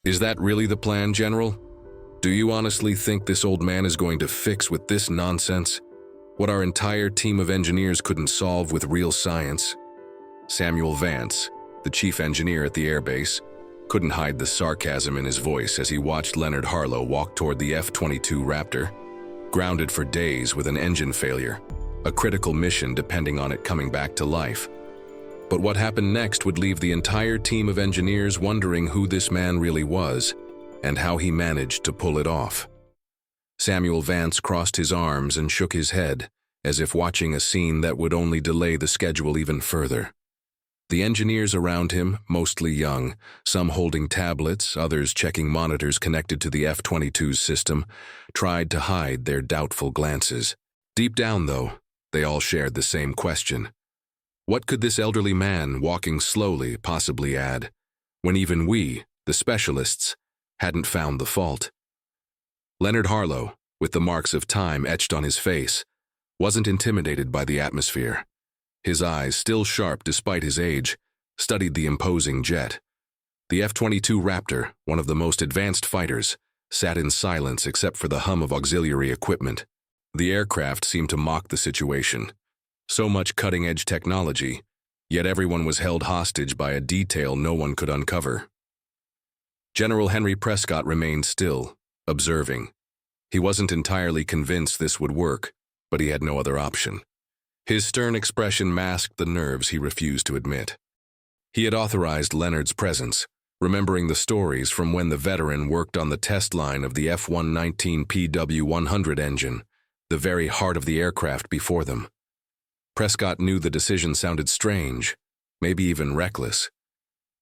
Is that really the plan, General? Do you honestly think this old man is going to fix with this nonsense what our entire team of engineers couldn't solve with real science? Samuel Vance, the chief engineer at the airbase, couldn't hide the sarcasm in his voice as he watched Leonard Harlow walk toward the F-22 Raptor, grounded for days with an engine failure, a critical mission depending on it coming back to life. But what happened next would leave the entire team of engineers wondering who this man really was and how he managed to pull it off. Samuel Vance crossed his arms and shook his head, as if watching a scene that would only delay the schedule even further. The engineers around him, mostly young, some holding tablets, others checking monitors connected to the F-22's system, tried to hide their doubtful glances. Deep down, though, they all shared the same question. What could this elderly man, walking slowly, possibly add, when even we, the specialists, hadn't found the fault? Leonard Harlow, with the marks of time etched on his face, wasn't intimidated by the atmosphere. His eyes, still sharp despite his age, studied the imposing jet. The F-22 Raptor, one of the most advanced fighters, sat in silence except for the hum of auxiliary equipment. The aircraft seemed to mock the situation. So much cutting-edge technology, yet everyone was held hostage by a detail no one could uncover. General Henry Prescott remained still, observing. He wasn't entirely convinced this would work, but he had no other option. His stern expression masked the nerves he refused to admit. He had authorized Leonard's presence, remembering the stories from when the veteran worked on the test line of the F-119 PW-100 engine, the very heart of the aircraft before them. Prescott knew the decision sounded strange, maybe even reckless.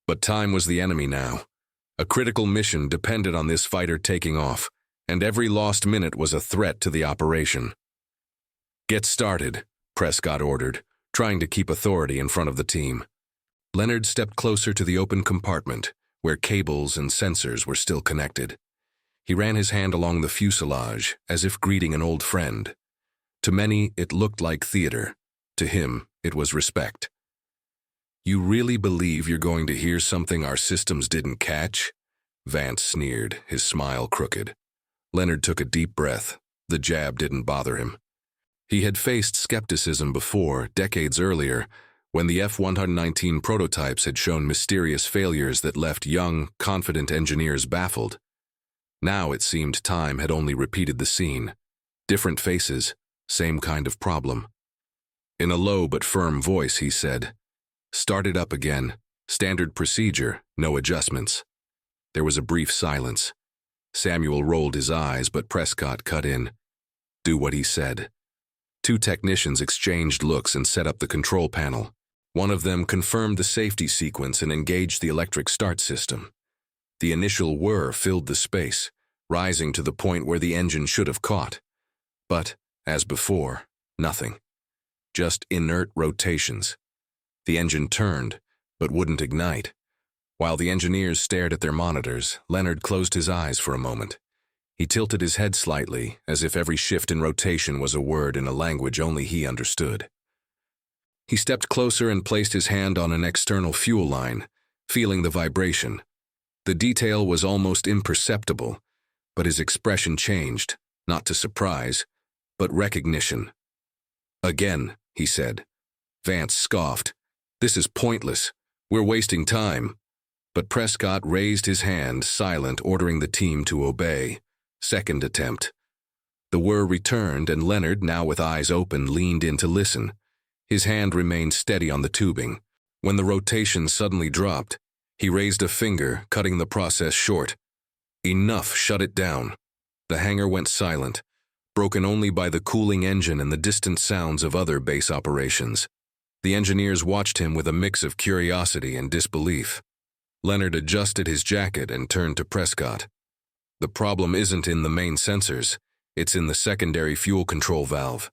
But time was the enemy now. A critical mission depended on this fighter taking off, and every lost minute was a threat to the operation. "Get started," Prescott ordered, trying to keep authority in front of the team. Leonard stepped closer to the open compartment, where cables and sensors were still connected. He ran his hand along the fuselage, as if greeting an old friend. To many, it looked like theater. To him, it was respect. "You really believe you're going to hear something our systems didn't catch?" Vance sneered, his smile crooked. Leonard took a deep breath. The jab didn't bother him. He had faced skepticism before, decades earlier, when the F-119 prototypes had shown mysterious failures that left young, confident engineers baffled. Now it seemed time had only repeated the scene. Different faces, same kind of problem. In a low but firm voice, he said, "Start it up again. Standard procedure, no adjustments." There was a brief silence. Samuel rolled his eyes, but Prescott cut in. "Do what he said." Two technicians exchanged looks and set up the control panel. One of them confirmed the safety sequence and engaged the electric start system. The initial whir filled the space, rising to the point where the engine should have caught. But, as before, nothing. Just inert rotations. The engine turned, but wouldn't ignite. While the engineers stared at their monitors, Leonard closed his eyes for a moment. He tilted his head slightly, as if every shift in rotation was a word in a language only he understood. He stepped closer and placed his hand on an external fuel line, feeling the vibration. The detail was almost imperceptible, but his expression changed, not to surprise, but recognition. "Again," he said. Vance scoffed. "This is pointless. We're wasting time." But Prescott raised his hand, silent, ordering the team to obey. Second attempt. The whir returned, and Leonard, now with eyes open, leaned in to listen. His hand remained steady on the tubing. When the rotation suddenly dropped, he raised a finger, cutting the process short. "Enough, shut it down." The hangar went silent, broken only by the cooling engine and the distant sounds of other base operations. The engineers watched him with a mix of curiosity and disbelief. Leonard adjusted his jacket and turned to Prescott. "The problem isn't in the main sensors, it's in the secondary fuel control valve.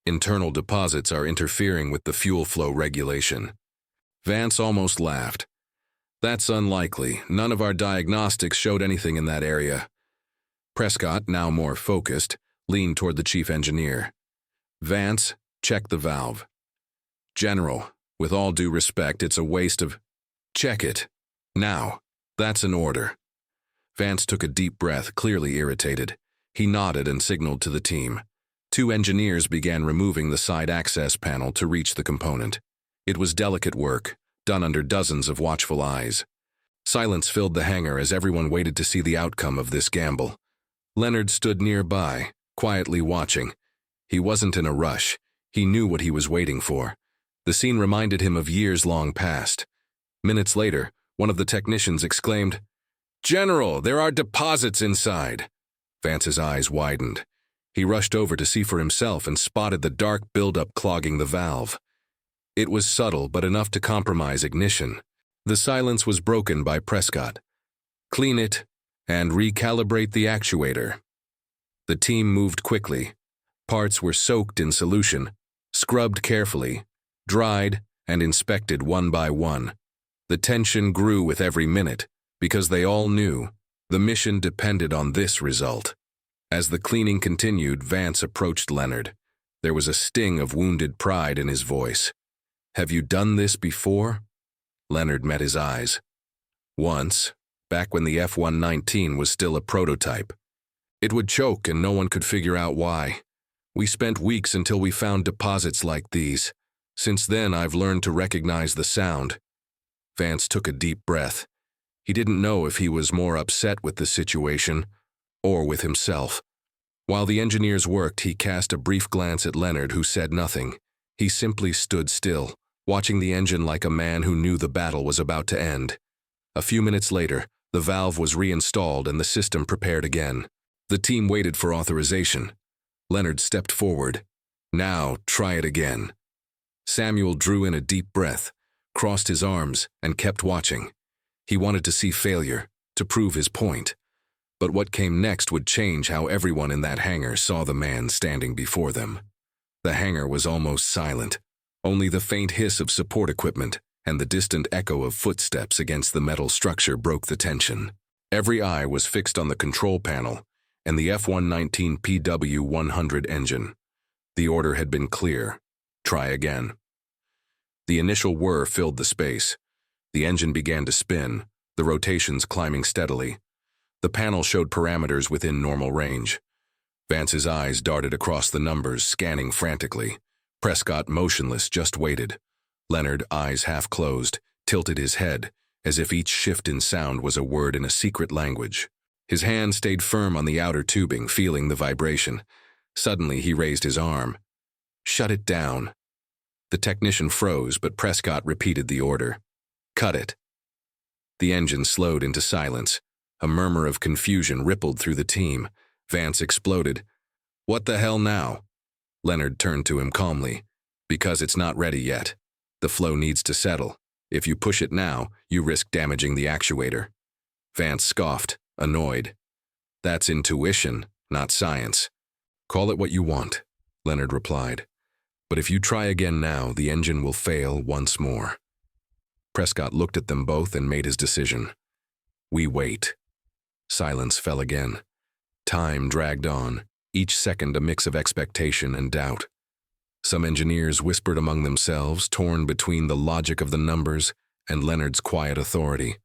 Internal deposits are interfering with the fuel flow regulation." Vance almost laughed. "That's unlikely. None of our diagnostics showed anything in that area." Prescott, now more focused, leaned toward the chief engineer. "Vance, check the valve." "General, with all due respect, it's a waste of—" "Check it. Now. That's an order." Vance took a deep breath, clearly irritated. He nodded and signaled to the team. 2 engineers began removing the side access panel to reach the component. It was delicate work, done under dozens of watchful eyes. Silence filled the hangar as everyone waited to see the outcome of this gamble. Leonard stood nearby, quietly watching. He wasn't in a rush. He knew what he was waiting for. The scene reminded him of years long past. Minutes later, one of the technicians exclaimed, "General, there are deposits inside." Vance's eyes widened. He rushed over to see for himself and spotted the dark buildup clogging the valve. It was subtle, but enough to compromise ignition. The silence was broken by Prescott. "Clean it and recalibrate the actuator." The team moved quickly. Parts were soaked in solution, scrubbed carefully, dried, and inspected one by one. The tension grew with every minute, because they all knew the mission depended on this result. As the cleaning continued, Vance approached Leonard. There was a sting of wounded pride in his voice. "Have you done this before?" Leonard met his eyes. "Once, back when the F-119 was still a prototype. It would choke and no one could figure out why. We spent weeks until we found deposits like these. Since then, I've learned to recognize the sound." Vance took a deep breath. He didn't know if he was more upset with the situation or with himself. While the engineers worked, he cast a brief glance at Leonard, who said nothing. He simply stood still, watching the engine like a man who knew the battle was about to end. A few minutes later, the valve was reinstalled and the system prepared again. The team waited for authorization. Leonard stepped forward. "Now, try it again." Samuel drew in a deep breath, crossed his arms, and kept watching. He wanted to see failure, to prove his point. But what came next would change how everyone in that hangar saw the man standing before them. The hangar was almost silent. Only the faint hiss of support equipment and the distant echo of footsteps against the metal structure broke the tension. Every eye was fixed on the control panel and the F-119 PW-100 engine. The order had been clear. Try again. The initial whir filled the space. The engine began to spin, the rotations climbing steadily. The panel showed parameters within normal range. Vance's eyes darted across the numbers, scanning frantically. Prescott, motionless, just waited. Leonard, eyes half closed, tilted his head, as if each shift in sound was a word in a secret language. His hand stayed firm on the outer tubing, feeling the vibration. Suddenly, he raised his arm. "Shut it down." The technician froze, but Prescott repeated the order. "Cut it." The engine slowed into silence. A murmur of confusion rippled through the team. Vance exploded. "What the hell now?" Leonard turned to him calmly. "Because it's not ready yet. The flow needs to settle. If you push it now, you risk damaging the actuator." Vance scoffed, annoyed. "That's intuition, not science." "Call it what you want," Leonard replied. "But if you try again now, the engine will fail once more." Prescott looked at them both and made his decision. "We wait." Silence fell again. Time dragged on, each second a mix of expectation and doubt. Some engineers whispered among themselves, torn between the logic of the numbers and Leonard's quiet authority.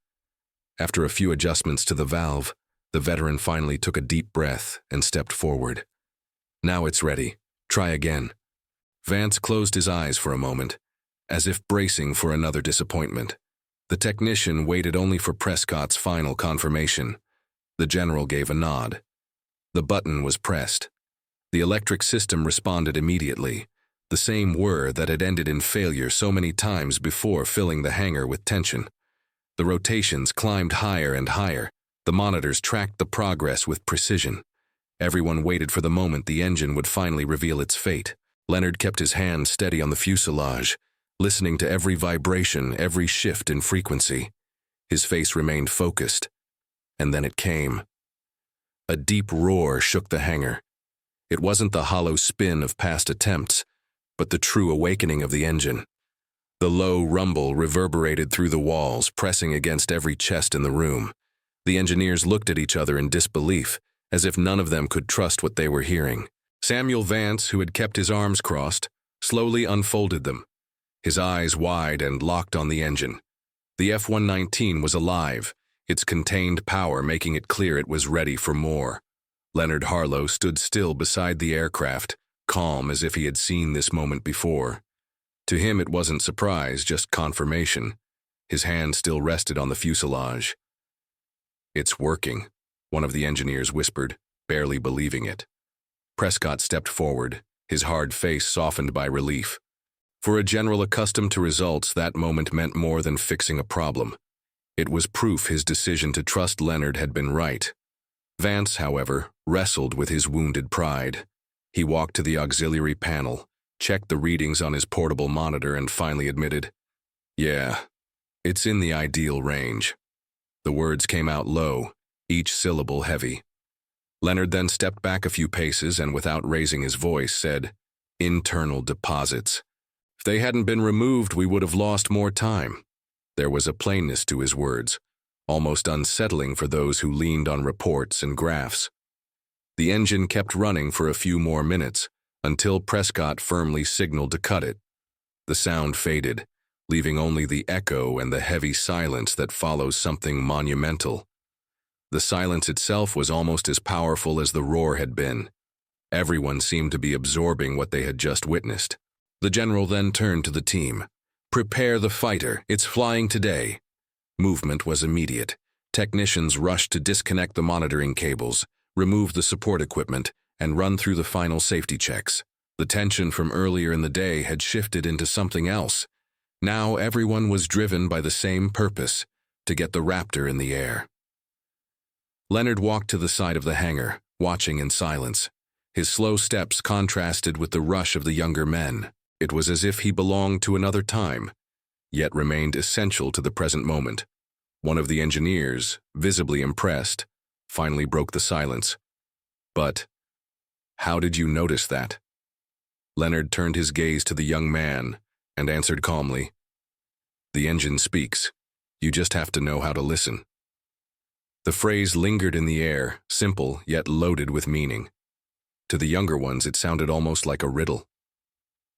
After a few adjustments to the valve, the veteran finally took a deep breath and stepped forward. "Now it's ready. Try again." Vance closed his eyes for a moment, as if bracing for another disappointment. The technician waited only for Prescott's final confirmation. The general gave a nod. The button was pressed. The electric system responded immediately, the same whir that had ended in failure so many times before, filling the hangar with tension. The rotations climbed higher and higher. The monitors tracked the progress with precision. Everyone waited for the moment the engine would finally reveal its fate. Leonard kept his hand steady on the fuselage, listening to every vibration, every shift in frequency. His face remained focused. And then it came. A deep roar shook the hangar. It wasn't the hollow spin of past attempts, but the true awakening of the engine. The low rumble reverberated through the walls, pressing against every chest in the room. The engineers looked at each other in disbelief, as if none of them could trust what they were hearing. Samuel Vance, who had kept his arms crossed, slowly unfolded them, his eyes wide and locked on the engine. The F-119 was alive, its contained power making it clear it was ready for more. Leonard Harlow stood still beside the aircraft, calm as if he had seen this moment before. To him it wasn't surprise, just confirmation. His hand still rested on the fuselage. "It's working," one of the engineers whispered, barely believing it. Prescott stepped forward, his hard face softened by relief. For a general accustomed to results, that moment meant more than fixing a problem. It was proof his decision to trust Leonard had been right. Vance, however, wrestled with his wounded pride. He walked to the auxiliary panel, checked the readings on his portable monitor, and finally admitted, "Yeah, it's in the ideal range." The words came out low, each syllable heavy. Leonard then stepped back a few paces and, without raising his voice, said, "Internal deposits. If they hadn't been removed, we would have lost more time." There was a plainness to his words, almost unsettling for those who leaned on reports and graphs. The engine kept running for a few more minutes, until Prescott firmly signaled to cut it. The sound faded, leaving only the echo and the heavy silence that follows something monumental. The silence itself was almost as powerful as the roar had been. Everyone seemed to be absorbing what they had just witnessed. The general then turned to the team. "Prepare the fighter, it's flying today." Movement was immediate. Technicians rushed to disconnect the monitoring cables, remove the support equipment, and run through the final safety checks. The tension from earlier in the day had shifted into something else. Now everyone was driven by the same purpose, to get the Raptor in the air. Leonard walked to the side of the hangar, watching in silence. His slow steps contrasted with the rush of the younger men. It was as if he belonged to another time, yet remained essential to the present moment. One of the engineers, visibly impressed, finally broke the silence. "But how did you notice that?" Leonard turned his gaze to the young man and answered calmly, "The engine speaks. You just have to know how to listen." The phrase lingered in the air, simple yet loaded with meaning. To the younger ones, it sounded almost like a riddle.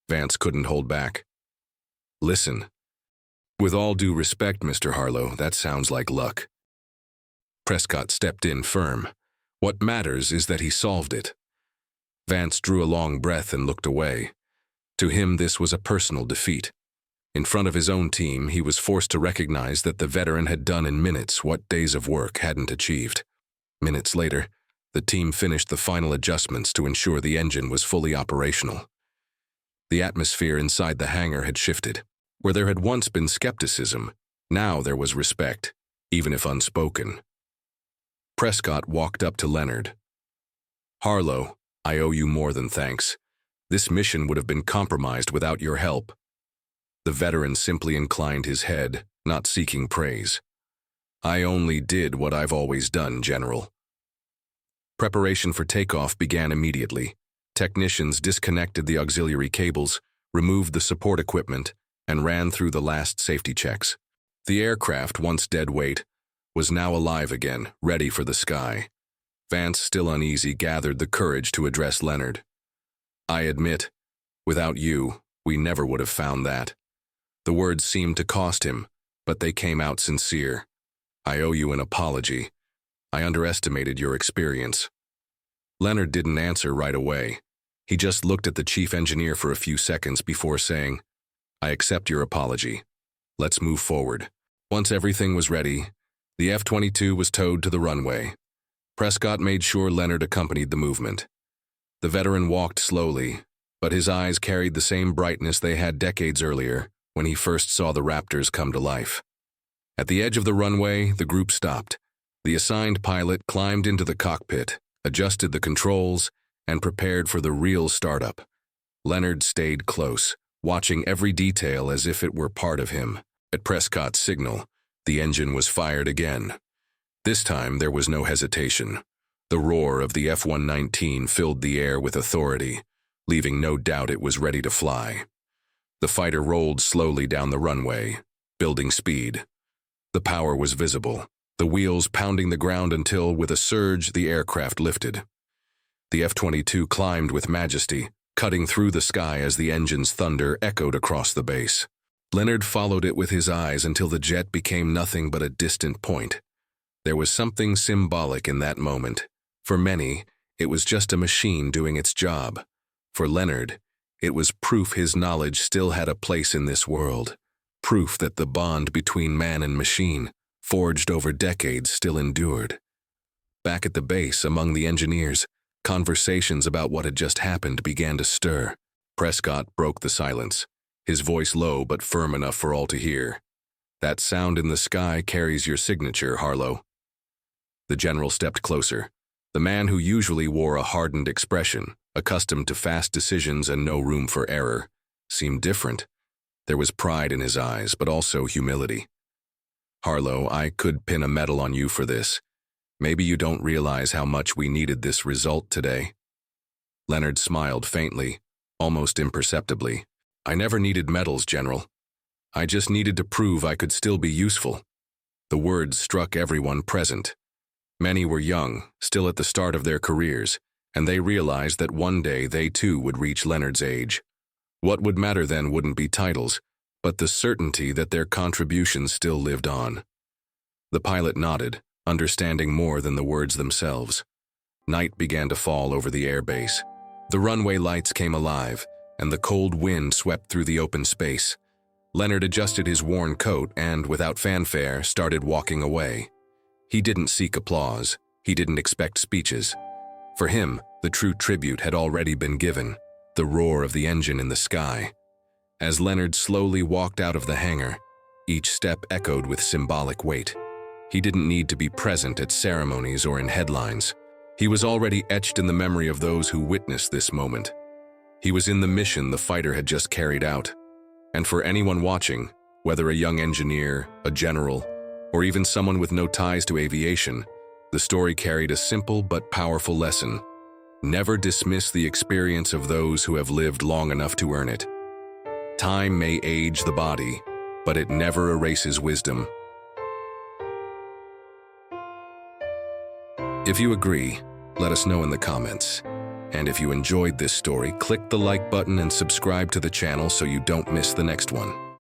Vance couldn't hold back. "Listen. With all due respect, Mr. Harlow, that sounds like luck." Prescott stepped in firm. "What matters is that he solved it." Vance drew a long breath and looked away. To him, this was a personal defeat. In front of his own team, he was forced to recognize that the veteran had done in minutes what days of work hadn't achieved. Minutes later, the team finished the final adjustments to ensure the engine was fully operational. The atmosphere inside the hangar had shifted. Where there had once been skepticism, now there was respect, even if unspoken. Prescott walked up to Leonard. "Harlow, I owe you more than thanks. This mission would have been compromised without your help." The veteran simply inclined his head, not seeking praise. "I only did what I've always done, General." Preparation for takeoff began immediately. Technicians disconnected the auxiliary cables, removed the support equipment, and ran through the last safety checks. The aircraft, once dead weight, was now alive again, ready for the sky. Vance, still uneasy, gathered the courage to address Leonard. "I admit, without you, we never would have found that." The words seemed to cost him, but they came out sincere. "I owe you an apology. I underestimated your experience." Leonard didn't answer right away. He just looked at the chief engineer for a few seconds before saying, "I accept your apology. Let's move forward." Once everything was ready, the F-22 was towed to the runway. Prescott made sure Leonard accompanied the movement. The veteran walked slowly, but his eyes carried the same brightness they had decades earlier when he first saw the Raptors come to life. At the edge of the runway, the group stopped. The assigned pilot climbed into the cockpit, adjusted the controls, and prepared for the real startup. Leonard stayed close, watching every detail as if it were part of him. At Prescott's signal, the engine was fired again. This time there was no hesitation. The roar of the F-119 filled the air with authority, leaving no doubt it was ready to fly. The fighter rolled slowly down the runway, building speed. The power was visible, the wheels pounding the ground until, with a surge, the aircraft lifted. The F-22 climbed with majesty, cutting through the sky as the engine's thunder echoed across the base. Leonard followed it with his eyes until the jet became nothing but a distant point. There was something symbolic in that moment. For many, it was just a machine doing its job. For Leonard, it was proof his knowledge still had a place in this world. Proof that the bond between man and machine, forged over decades, still endured. Back at the base, among the engineers, conversations about what had just happened began to stir. Prescott broke the silence, his voice low but firm enough for all to hear. "That sound in the sky carries your signature, Harlow." The general stepped closer. The man who usually wore a hardened expression, accustomed to fast decisions and no room for error, seemed different. There was pride in his eyes, but also humility. "Harlow, I could pin a medal on you for this. Maybe you don't realize how much we needed this result today." Leonard smiled faintly, almost imperceptibly. "I never needed medals, General. I just needed to prove I could still be useful." The words struck everyone present. Many were young, still at the start of their careers, and they realized that one day they too would reach Leonard's age. What would matter then wouldn't be titles, but the certainty that their contributions still lived on. The pilot nodded, understanding more than the words themselves. Night began to fall over the airbase. The runway lights came alive, and the cold wind swept through the open space. Leonard adjusted his worn coat and, without fanfare, started walking away. He didn't seek applause. He didn't expect speeches. For him, the true tribute had already been given, the roar of the engine in the sky. As Leonard slowly walked out of the hangar, each step echoed with symbolic weight. He didn't need to be present at ceremonies or in headlines. He was already etched in the memory of those who witnessed this moment. He was in the mission the fighter had just carried out. And for anyone watching, whether a young engineer, a general, or even someone with no ties to aviation, the story carried a simple but powerful lesson. Never dismiss the experience of those who have lived long enough to earn it. Time may age the body, but it never erases wisdom. If you agree, let us know in the comments. And if you enjoyed this story, click the like button and subscribe to the channel so you don't miss the next one.